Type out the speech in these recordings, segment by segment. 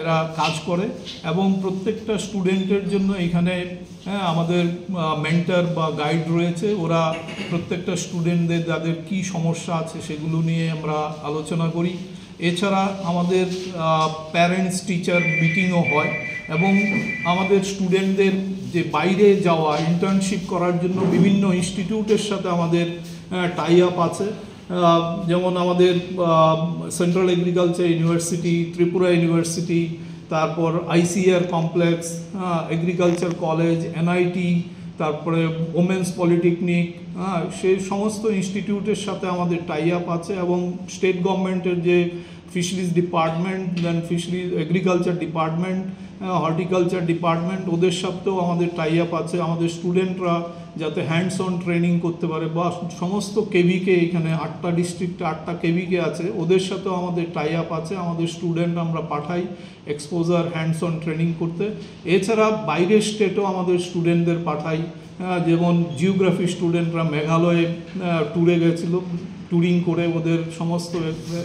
এরা কাজ করে এবং প্রত্যেকটা স্টুডেন্টের জন্য এখানে আমাদের মেন্টর বা গাইড রয়েছে। ওরা প্রত্যেকটা স্টুডেন্টদের যাদের কি সমস্যা আছে সেগুলো নিয়ে আমরা আলোচনা করি। এছাড়া আমাদের প্যারেন্টস টিচার মিটিংও হয় এবং আমাদের স্টুডেন্টদের যে বাইরে যাওয়া ইন্টার্নশিপ করার জন্য বিভিন্ন ইনস্টিটিউটের সাথে আমাদের টাই আপ আছে। যেমন আমাদের central agriculture university, Tripura university, তারপর ICR complex, agriculture college, NIT, তারপরে ওমেন্স পলিটেকনিক, সেই সমস্ত ইনস্টিটিউটের সাথে আমাদের টাই আপ আছে এবং স্টেট গভর্নমেন্টের যে fisheries department, then fisheries agriculture department, horticulture department, ওদের সাথেও আমাদের টাই আপ আছে। আমাদের স্টুডেন্টরা যাতে হ্যান্ডস অন ট্রেনিং করতে পারে বা সমস্ত কেভিকে, এখানে 8টা ডিস্ট্রিক্টে 8টা কেভিকে আছে, ওদের সাথেও আমাদের টাই আপ আছে। আমাদের স্টুডেন্ট আমরা পাঠাই এক্সপোজার হ্যান্ডস অন ট্রেনিং করতে। এছাড়া বাইরের স্টেটও আমাদের স্টুডেন্টদের পাঠাই। যেমন জিওগ্রাফি স্টুডেন্টরা মেঘালয়ে ট্যুরে গেছিলো, ট্যুরিং করে ওদের সমস্ত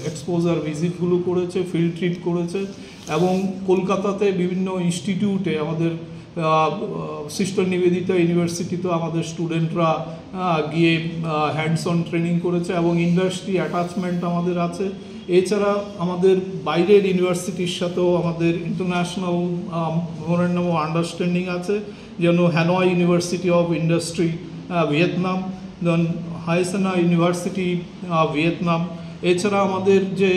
এক্সপোজার ভিজিটগুলো করেছে, ফিল্ড ট্রিপ করেছে এবং কলকাতাতে বিভিন্ন ইনস্টিটিউটে আমাদের সিস্টার নিবেদিতা ইউনিভার্সিটিতেও আমাদের স্টুডেন্টরা গিয়ে হ্যান্ডস অন ট্রেনিং করেছে এবং ইন্ডাস্ট্রি অ্যাটাচমেন্ট আমাদের আছে। এছাড়া আমাদের বাইরের ইউনিভার্সিটির সাথেও আমাদের ইন্টারন্যাশনাল মেমোরেন্ডাম অফ আন্ডারস্ট্যান্ডিং আছে, যেন Hanoi university of industry Vietnam, then হাইসেনা ইউনিভার্সিটি ভিয়েতনাম। এছাড়া আমাদের যে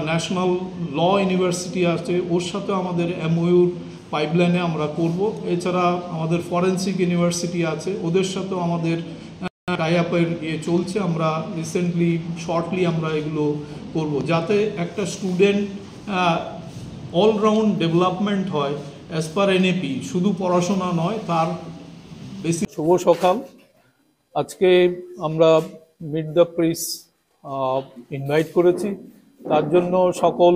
ন্যাশনাল ল ইউনিভার্সিটি আছে ওর সাথে আমাদের এমওইউর পাইপলাইনে আমরা করব। এছাড়া আমাদের ফরেন্সিক ইউনিভার্সিটি আছে, ওদের সাথেও আমাদের টাই আপের চলছে। আমরা রিসেন্টলি শর্টলি আমরা এগুলো করব যাতে একটা স্টুডেন্ট অলরাউন্ড ডেভেলপমেন্ট হয় অ্যাজ পার এনএপি, শুধু পড়াশোনা নয়, তার বেশি। শুভ সকাল। আজকে আমরা মিট দ্য প্রেস ইনভাইট করেছি, তার জন্য সকল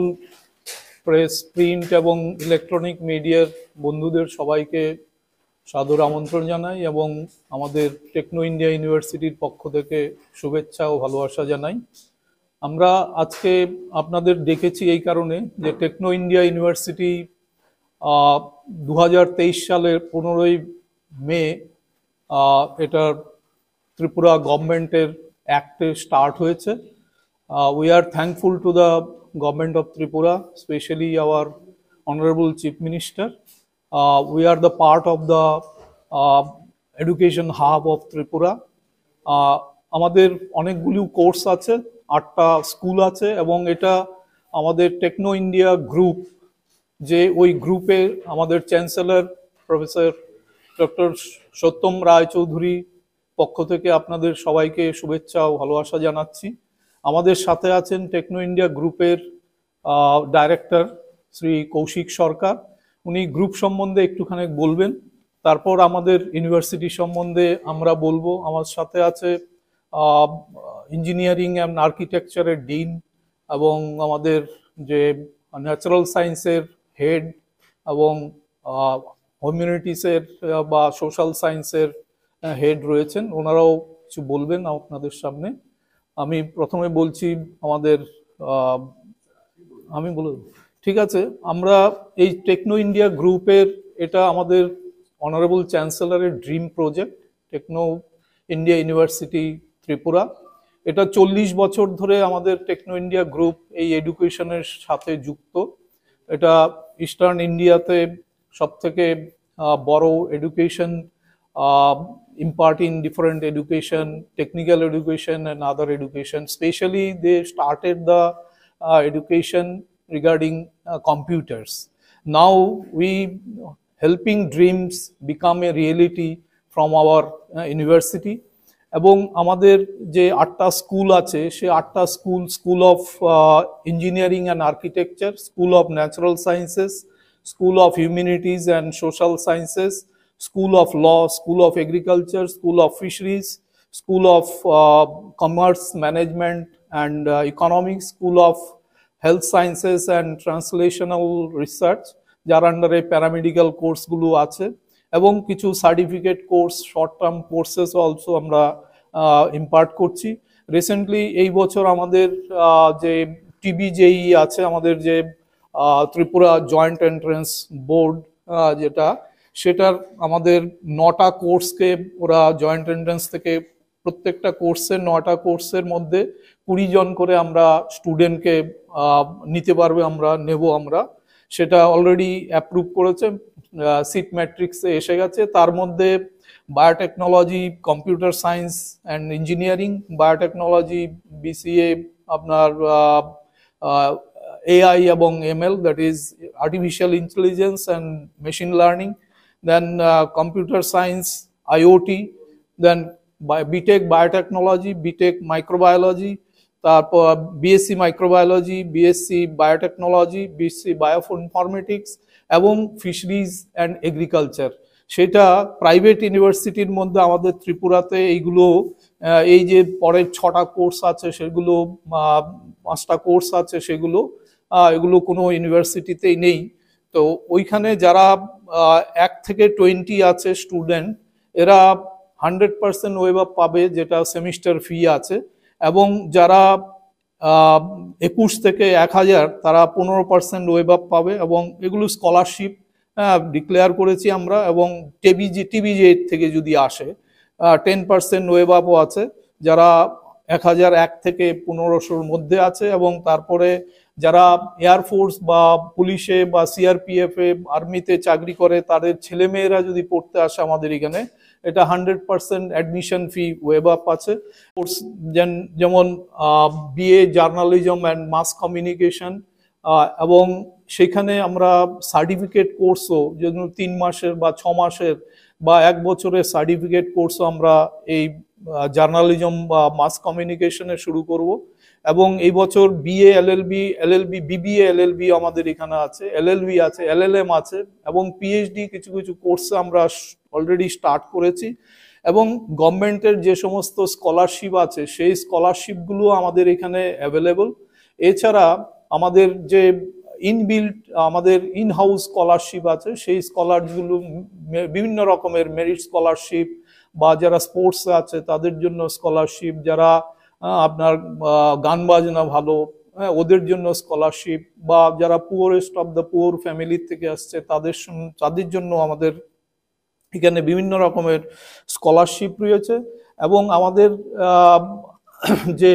প্রেস, প্রিন্ট এবং ইলেকট্রনিক মিডিয়ার বন্ধুদের সবাইকে সাদর আমন্ত্রণ জানাই এবং আমাদের টেকনো ইন্ডিয়া ইউনিভার্সিটির পক্ষ থেকে শুভেচ্ছা ও ভালোবাসা জানাই। আমরা আজকে আপনাদের ডেকেছি এই কারণে যে টেকনো ইন্ডিয়া ইউনিভার্সিটি 2023 সালের 15ই মে এটার ত্রিপুরা গভর্নমেন্টের অ্যাক্টে স্টার্ট হয়েছে। We are thankful to the government of Tripura, specially hour honourable chief minister. We are the part of the education hub of Tripura. আমাদের অনেকগুলো কোর্স আছে, 8টা স্কুল আছে এবং এটা আমাদের টেকনো ইন্ডিয়া গ্রুপ, যে ওই গ্রুপে আমাদের চ্যান্সেলর প্রফেসর ডক্টর সত্যম রায়চৌধুরী পক্ষ থেকে আপনাদের সবাইকে শুভেচ্ছা ও ভালোবাসা জানাচ্ছি। আমাদের সাথে আছেন টেকনো ইন্ডিয়া গ্রুপের ডাইরেক্টর শ্রী কৌশিক সরকার, উনি গ্রুপ সম্বন্ধে একটুখানি বলবেন। তারপর আমাদের ইউনিভার্সিটি সম্বন্ধে আমরা বলবো। আমার সাথে আছে ইঞ্জিনিয়ারিং অ্যান্ড আর্কিটেকচারের ডিন এবং আমাদের যে ন্যাচারাল সায়েন্সের হেড এবং হিউম্যানিটিসের বা সোশ্যাল সায়েন্সের হেড রয়েছেন, ওনারাও কিছু বলবেন আপনাদের সামনে। আমি প্রথমে বলছি আমাদের আমি বলব ঠিক আছে। আমরা এই টেকনো ইন্ডিয়া গ্রুপের, এটা আমাদের অনারেবল চ্যান্সেলরের dream project, techno India university Tripura. এটা 40 বছর ধরে আমাদের টেকনো ইন্ডিয়া গ্রুপ এই এডুকেশনের সাথে যুক্ত। এটা ইস্টার্ন ইন্ডিয়াতে সব থেকে বড় education, imparting different education, technical education and other education. Especially they started the education regarding computers. Now we helping dreams become a reality from our university. এবং আমাদের যে 8টা স্কুল আছে, সে 8টা school of engineering and architecture, school of natural sciences, school of humanities and social sciences, School of Law, School of Agriculture, School of Fisheries, School of Commerce, Management and Economics, School of Health Sciences and Translational Research, যার আন্ডারে paramedical কোর্সগুলো আছে এবং কিছু certificate course, short term courses also আমরা impart করছি। Recently এই বছর আমাদের যে টিবিজেই আছে, আমাদের যে ত্রিপুরা জয়েন্ট এন্ট্রান্স বোর্ড, যেটা সেটার আমাদের 9টা কোর্সকে ওরা জয়েন্ট এন্ট্রান্স থেকে প্রত্যেকটা কোর্সের 9টা কোর্সের মধ্যে 20 জন করে আমরা স্টুডেন্টকে নিতে পারবে, আমরা নেব। আমরা সেটা অলরেডি অ্যাপ্রুভ করেছে, সিট ম্যাট্রিক্সে এসে গেছে। তার মধ্যে biotechnology, computer science and engineering, biotechnology, BCA, আপনার এআই এবং ML, that is artificial intelligence and machine learning, then computer science, IoT, then BTech biotechnology, BTech microbiology, তারপর BSc microbiology, BSc biotechnology, BSc bioinformatics এবং fisheries and agriculture. সেটা private ইউনিভার্সিটির মধ্যে আমাদের ত্রিপুরাতে এইগুলো, এই যে পরের 6টা কোর্স আছে সেগুলো, 5টা কোর্স আছে সেগুলো, এগুলো কোনো ইউনিভার্সিটিতেই নেই। তো ওইখানে যারা 1 থেকে 20 আছে স্টুডেন্ট, এরা 100% ওয়েব পাবে, যেটা সেমিস্টার ফি আছে। এবং যারা 21 থেকে 1000, তারা 15% ওয়েব পাবে। এবং এগুলো স্কলারশিপ ডিক্লেয়ার করেছি আমরা। এবং টিবিজে থেকে যদি আসে 10% ওয়েব আপও আছে, যারা 1001 থেকে 1500-র মধ্যে আছে। এবং তারপরে যারা এয়ারফোর্স বা পুলিশে বা সিআরপিএফ এ, আর্মিতে চাকরি করে, তাদের ছেলেমেয়েরা যদি পড়তে আসে আমাদের এখানে, এটা 100% অ্যাডমিশন ফি ওয়েব আপ আছে। কোর্স যেমন BA journalism and mass communication, এবং সেখানে আমরা সার্টিফিকেট কোর্সও, যেগুলো 3 মাসের বা 6 মাসের বা 1 বছরের সার্টিফিকেট কোর্সও আমরা এই জার্নালিজম বা মাস কমিউনিকেশনে শুরু করব। এবং এই বছর বিএ এলএলবি, বিবিএ এলএলবি আমাদের এখানে আছে, এলএলবি আছে, এলএলএম আছে, এবং পিএইচডি কিছু কিছু কোর্সে আমরা অলরেডি স্টার্ট করেছি। এবং গভর্নমেন্টের যে সমস্ত স্কলারশিপ আছে সেই স্কলারশিপগুলো আমাদের এখানে অ্যাভেলেবল। এছাড়া আমাদের যে ইনবিল্ট, আমাদের ইন হাউস স্কলারশিপ আছে, সেই স্কলারগুলো বিভিন্ন রকমের মেরিট স্কলারশিপ, বা যারা স্পোর্টস আছে তাদের জন্য স্কলারশিপ, যারা আপনার গান বাজনা ভালো, ওদের জন্য স্কলারশিপ, বা যারা পুয়ারেস্ট অফ দ্য পুয়ার ফ্যামিলির থেকে আসছে তাদের জন্য আমাদের এখানে বিভিন্ন রকমের স্কলারশিপ রয়েছে। এবং আমাদের যে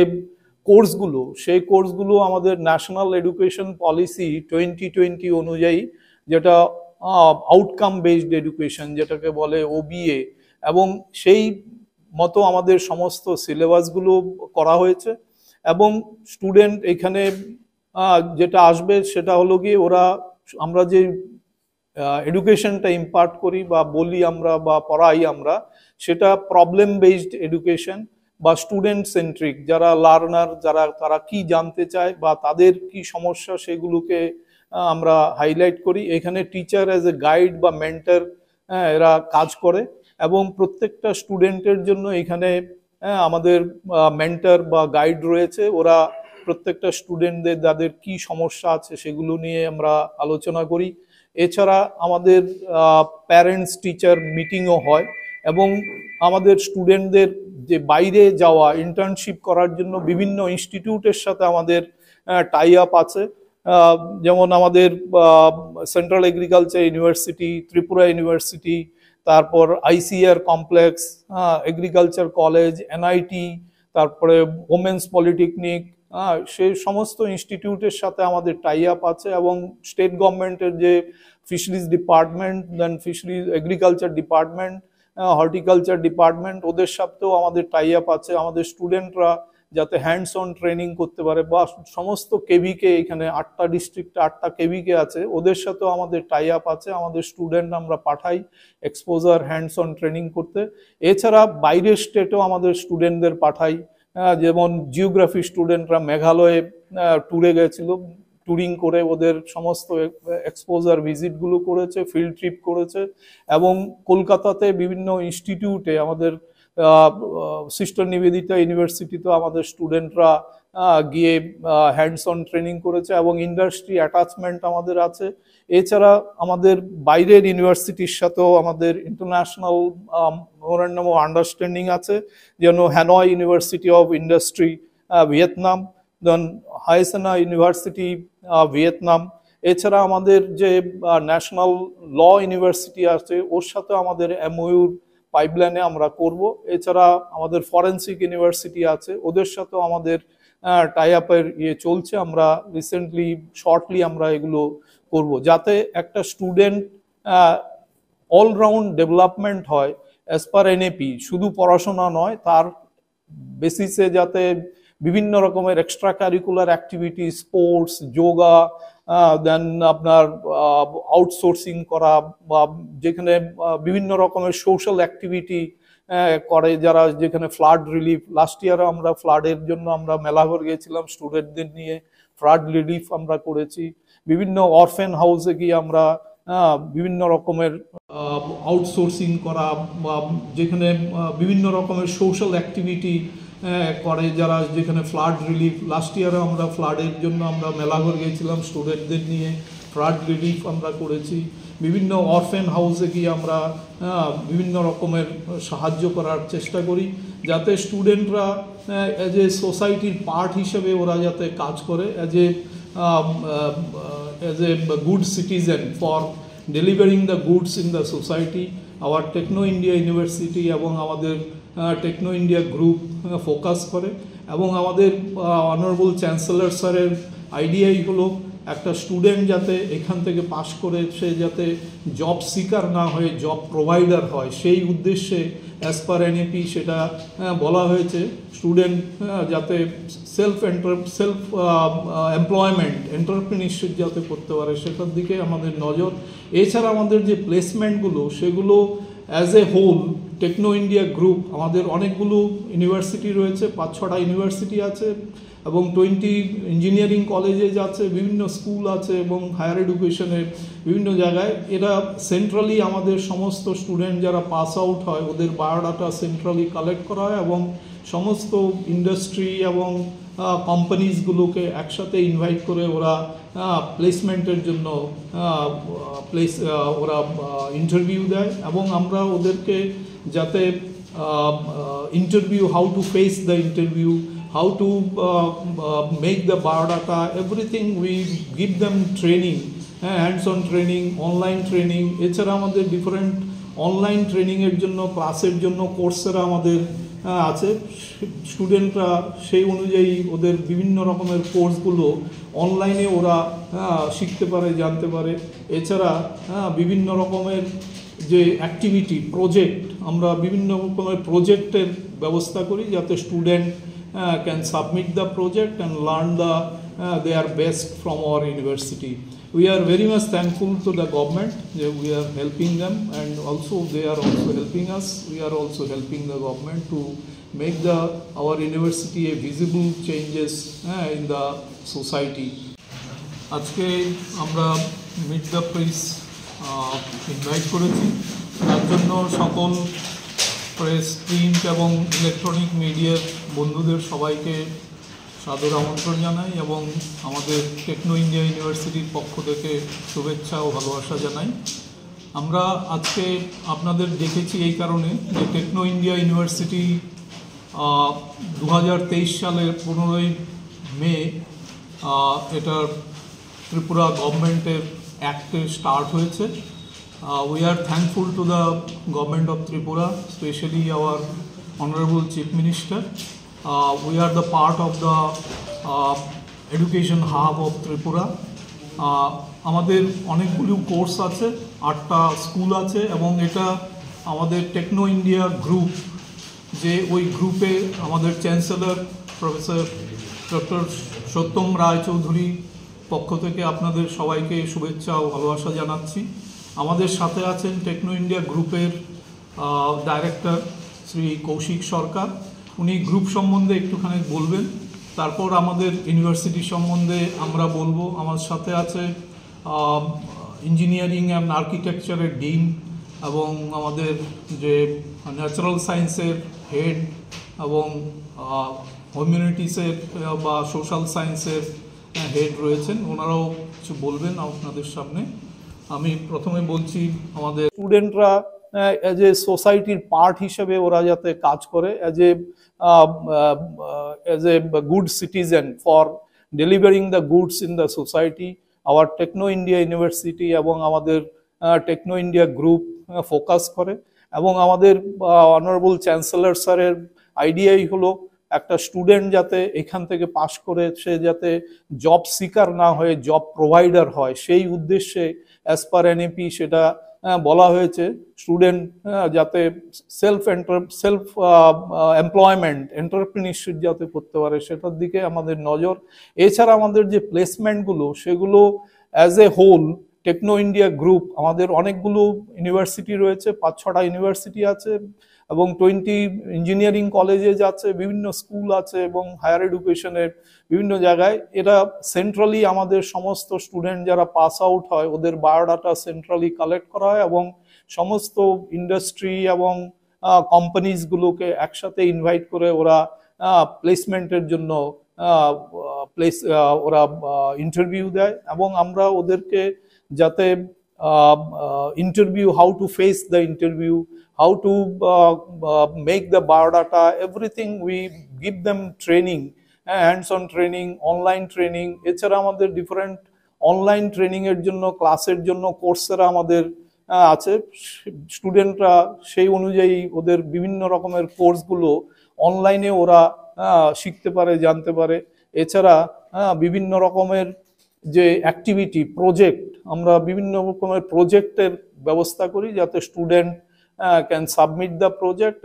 কোর্সগুলো, সেই কোর্সগুলো আমাদের ন্যাশনাল এডুকেশন পলিসি 2020 অনুযায়ী, যেটা আউটকাম বেসড এডুকেশন যেটাকে বলে ওবিএ, এবং সেই মতো আমাদের সমস্ত সিলেবাসগুলো করা হয়েছে। এবং স্টুডেন্ট এখানে যেটা আসবে সেটা হলো গিয়ে, আমরা যে এডুকেশনটা ইম্পার্ট করি বা বলি আমরা বা পড়াই আমরা, সেটা প্রবলেম বেসড এডুকেশন বা স্টুডেন্ট সেন্ট্রিক। যারা লার্নার, তারা কি জানতে চায় বা তাদের কি সমস্যা, সেগুলোকে আমরা হাইলাইট করি। এখানে টিচার অ্যাজ এ গাইড বা মেন্টর এরা কাজ করে। এবং প্রত্যেকটা স্টুডেন্টের জন্য এখানে আমাদের মেন্টর বা গাইড রয়েছে। ওরা প্রত্যেকটা স্টুডেন্টদের যাদের কি সমস্যা আছে সেগুলো নিয়ে আমরা আলোচনা করি। এছাড়া আমাদের প্যারেন্টস টিচার মিটিংও হয়। এবং আমাদের স্টুডেন্টদের যে বাইরে যাওয়া, ইন্টার্নশিপ করার জন্য বিভিন্ন ইনস্টিটিউটের সাথে আমাদের টাই আপ আছে। যেমন আমাদের central agriculture university, Tripura university, তারপর ICR complex, agriculture college, NIT, তারপরে ওমেন্স পলিটেকনিক, সেই সমস্ত ইনস্টিটিউটের সাথে আমাদের টাই আপ আছে। এবং স্টেট গভর্নমেন্টের যে fisheries department, then fisheries agriculture department, horticulture department, ওদের সাথেও আমাদের টাই আপ আছে। আমাদের স্টুডেন্টরা যাতে হ্যান্ডস অন ট্রেনিং করতে পারে, বা সমস্ত কেভিকে, এখানে 8টা ডিস্ট্রিক্টে 8টা কেভিকে আছে, ওদের সাথেও আমাদের টাই আপ আছে। আমাদের স্টুডেন্ট আমরা পাঠাই এক্সপোজার হ্যান্ডস অন ট্রেনিং করতে। এছাড়া বাইরের স্টেটেও আমাদের স্টুডেন্টদের পাঠাই। যেমন জিওগ্রাফি স্টুডেন্টরা মেঘালয়ে ট্যুরে গেছিল, ট্যুরিং করে ওদের সমস্ত এক্সপোজার ভিজিটগুলো করেছে, ফিল্ড ট্রিপ করেছে। এবং কলকাতাতে বিভিন্ন ইনস্টিটিউটে, আমাদের সিস্টার নিবেদিতা ইউনিভার্সিটিতেও আমাদের স্টুডেন্টরা গিয়ে হ্যান্ডস অন ট্রেনিং করেছে। এবং ইন্ডাস্ট্রি অ্যাটাচমেন্ট আমাদের আছে। এছাড়া আমাদের বাইরের ইউনিভার্সিটির সাথেও আমাদের ইন্টারন্যাশনাল মেমোরেন্ডাম অফ আন্ডারস্ট্যান্ডিং আছে, যেন Hanoi university of industry Vietnam, then হাইসেনা ইউনিভার্সিটি ভিয়েতনাম। এছাড়া আমাদের যে ন্যাশনাল ল ইউনিভার্সিটি আছে ওর সাথে আমাদের এমওইউর পাইপলাইনে আমরা করব। এছাড়া আমাদের ফরেন্সিক ইউনিভার্সিটি আছে ওদের সাথেও আমাদের টাই আপের চলছে। আমরা রিসেন্টলি শর্টলি আমরা এগুলো করব, যাতে একটা স্টুডেন্ট অলরাউন্ড ডেভেলপমেন্ট হয় অ্যাজ পার এনএপি। শুধু পড়াশোনা নয়, তার বেসিসে যাতে বিভিন্ন রকমের extra curricular activity, sports, yoga, then আপনার আউটসোর্সিং করা, বা যেখানে বিভিন্ন রকমের সোশ্যাল অ্যাক্টিভিটি করে যারা, যেখানে ফ্লাড রিলিফ, লাস্ট ইয়ারও আমরা ফ্লাডের জন্য আমরা মেলাঘর গিয়েছিলাম স্টুডেন্টদের নিয়ে, ফ্লাড রিলিফ আমরা করেছি। বিভিন্ন অরফেন হাউসে গিয়ে আমরা বিভিন্ন রকমের আউটসোর্সিং করা, বা যেখানে বিভিন্ন রকমের সোশ্যাল অ্যাক্টিভিটি করে যারা, যেখানে ফ্লাড রিলিফ, লাস্ট ইয়ারে আমরা ফ্লাডের জন্য আমরা মেলাঘর গিয়েছিলাম স্টুডেন্টদের নিয়ে, ফ্লাড রিলিফ আমরা করেছি। বিভিন্ন অরফেন হাউসে গিয়ে আমরা বিভিন্ন রকমের সাহায্য করার চেষ্টা করি, যাতে স্টুডেন্টরা অ্যাজ এ সোসাইটির পার্ট হিসেবে ওরা যাতে কাজ করে, as a good citizen for delivering the goods in the society. Our techno India university এবং আমাদের টেকনো ইন্ডিয়া গ্রুপ ফোকাস করে, এবং আমাদের অনারেবল চ্যান্সেলর স্যারের আইডিয়াই হলো একটা স্টুডেন্ট যাতে এখান থেকে পাশ করে সে যাতে জব সিকার না হয়ে জব প্রোভাইডার হয়, সেই উদ্দেশ্যে অ্যাজ পার এনএপি সেটা বলা হয়েছে। স্টুডেন্ট যাতে সেলফ এমপ্লয়মেন্ট, এন্টারপ্রেনিউরশিপ যাতে করতে পারে, সেটার দিকে আমাদের নজর। এছাড়া আমাদের যে প্লেসমেন্টগুলো, সেগুলো as a whole techno India group, আমাদের অনেকগুলো ইউনিভার্সিটি রয়েছে, 5-6টা ইউনিভার্সিটি আছে, এবং 20 ইঞ্জিনিয়ারিং কলেজেস আছে, বিভিন্ন স্কুল আছে, এবং হায়ার এডুকেশনের বিভিন্ন জায়গায়। এরা সেন্ট্রালি আমাদের সমস্ত স্টুডেন্ট যারা পাস আউট হয় ওদের বায়োডাটা সেন্ট্রালি কালেক্ট করা হয়, এবং সমস্ত ইন্ডাস্ট্রি এবং কোম্পানিজগুলোকে একসাথে ইনভাইট করে ওরা প্লেসমেন্টের জন্য ওরা ইন্টারভিউ দেয়, এবং আমরা ওদেরকে যাতে interview, how to face the interview, how to make the biodata, everything we give them training, hands-on training, online training. এছাড়া আমাদের ডিফারেন্ট অনলাইন ট্রেনিংয়ের জন্য, ক্লাসের জন্য কোর্সেরা আমাদের আছে। স্টুডেন্টরা সেই অনুযায়ী ওদের বিভিন্ন রকমের কোর্সগুলো অনলাইনে ওরা শিখতে পারে, জানতে পারে। এছাড়া বিভিন্ন রকমের যে অ্যাক্টিভিটি, প্রজেক্ট, আমরা বিভিন্ন রকমের প্রজেক্টের ব্যবস্থা করি, যাতে student can submit the project and learn they are best from our university. We are very much thankful to the government that we are helping them, and also they are also helping us. We are also helping the government to make our university a visible changes in the society. আজকে আমরা meet the press invite করেছি, তার জন্য সকল press, print এবং electronic মিডিয়ার বন্ধুদের সবাইকে সাদর আমন্ত্রণ জানাই, এবং আমাদের টেকনো ইন্ডিয়া ইউনিভার্সিটির পক্ষ থেকে শুভেচ্ছা ও ভালোবাসা জানাই। আমরা আজকে আপনাদের দেখেছি এই কারণে যে টেকনো ইন্ডিয়া ইউনিভার্সিটি 2023 সালের 15ই মে এটার ত্রিপুরা গভর্নমেন্টের অ্যাক্টে স্টার্ট হয়েছে। We are thankful to the government of Tripura, especially our Honorable Chief Minister. We are the part of the education hub of Tripura. আমাদের অনেকগুলো কোর্স আছে, 8টা স্কুল আছে, এবং এটা আমাদের টেকনো ইন্ডিয়া গ্রুপ, যে ওই গ্রুপে আমাদের চ্যান্সেলর প্রফেসর ডক্টর সত্যম রায়চৌধুরী পক্ষ থেকে আপনাদের সবাইকে শুভেচ্ছা ও ভালোবাসা জানাচ্ছি। আমাদের সাথে আছেন টেকনো ইন্ডিয়া গ্রুপের ডাইরেক্টর শ্রী কৌশিক সরকার, উনি গ্রুপ সম্বন্ধে একটুখানি বলবেন, তারপর আমাদের ইউনিভার্সিটি সম্বন্ধে আমরা বলবো। আমার সাথে আছে ইঞ্জিনিয়ারিং অ্যান্ড আর্কিটেকচারের ডিন, এবং আমাদের যে ন্যাচারাল সায়েন্সের হেড, এবং হিউম্যানিটিসের বা সোশ্যাল সায়েন্সের হেড রয়েছেন, ওনারাও কিছু বলবেন আপনাদের সামনে। আমি প্রথমে বলছি, আমাদের স্টুডেন্টরা অ্যাজ এ সোসাইটির পার্ট হিসেবে ওরা যাতে কাজ করে, as a good citizen for delivering the goods in the society. Our techno India university এবং আমাদের টেকনো ইন্ডিয়া গ্রুপ ফোকাস করে। এবং আমাদের অনারেবল চ্যান্সেলর স্যারের আইডিয়াই হলো একটা স্টুডেন্ট যাতে এখান থেকে পাশ করে সে যাতে জব সিকার না হয়ে জব প্রোভাইডার হয়, সেই উদ্দেশ্যে অ্যাজ পার এনএপি সেটা বলা হয়েছে স্টুডেন্ট যাতে সেলফ এমপ্লয়মেন্ট এন্টারপ্রিনিয়রশিপ যাতে করতে পারে সেটার দিকে আমাদের নজর। এছাড়া আমাদের যে প্লেসমেন্টগুলো সেগুলো as a whole techno India group আমাদের অনেকগুলো ইউনিভার্সিটি রয়েছে, 5-6টা ইউনিভার্সিটি আছে এবং 20 ইঞ্জিনিয়ারিং কলেজেস আছে, বিভিন্ন স্কুল আছে এবং হায়ার এডুকেশনের বিভিন্ন জায়গায়। এরা সেন্ট্রালি আমাদের সমস্ত স্টুডেন্ট যারা পাস আউট হয় ওদের বায়োডাটা সেন্ট্রালি কালেক্ট করা হয় এবং সমস্ত ইন্ডাস্ট্রি এবং কোম্পানিজগুলোকে একসাথে ইনভাইট করে ওরা প্লেসমেন্টের জন্য ওরা ইন্টারভিউ দেয় এবং আমরা ওদেরকে যাতে interview, how to face the interview, how to make the biodata, everything we give them training, hands-on training, online training। এছাড়া আমাদের ডিফারেন্ট অনলাইন ট্রেনিং এর জন্য ক্লাসের জন্য কোর্সেরা আমাদের আছে। স্টুডেন্টরা সেই অনুযায়ী ওদের বিভিন্ন রকমের কোর্সগুলো অনলাইনে ওরা শিখতে পারে, জানতে পারে। এছাড়া বিভিন্ন রকমের যে অ্যাক্টিভিটি প্রজেক্ট, আমরা বিভিন্ন রকমের প্রজেক্টের ব্যবস্থা করি যাতে student can submit the project.